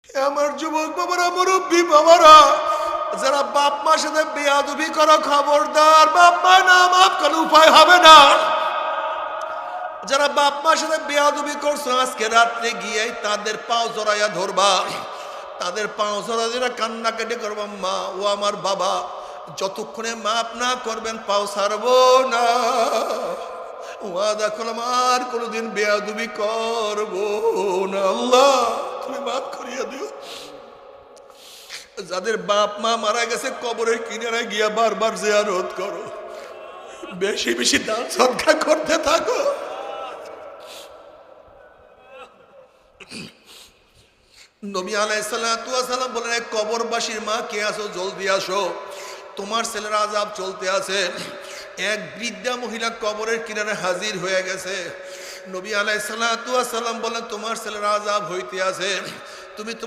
আমার যুবক বাবারা, মুরব্বী বাবারা, যারা বাপ মার সাথে বেয়াদবি করো, খবরদার, বাপ মা না মাফ করে উপায় হবে না। যারা বাপ মার সাথে বেয়াদবি করছো, আজকে রাত্রে গিয়ে তাদের পাও জড়াইয়া ধরবা, তাদের পাও জড়াইয়া কান্না কেটে করবা, মা ও আমার বাবা, যতক্ষণে মাফ না করবেন পাও ছাড়বো না। ওয়াদা করলাম আর কোনোদিন বেয়াদবি করবো না। আল্লাহ তুমি মাফ করিয়া দিও। যাদের বাপ মা মারা গেছে কবরের কিনারে গিয়া বারবার জিয়ারত করো, বেশি বেশি দান সদকা করতে থাকো। নবী আলাইহিস সালাতু ওয়াস সালাম বলেন, কবরবাসীর মা কে আছো, জলদি আসো, তোমার ছেলের আযাব চলতে আছে। এক বৃদ্ধা মহিলা কবরের কিনারে হাজির হয়ে গেছে। নবী আলাইহিস সালাতু ওয়াস সালাম বলেন, তোমার ছেলের আযাব হইতে আছে, তুমি তোমার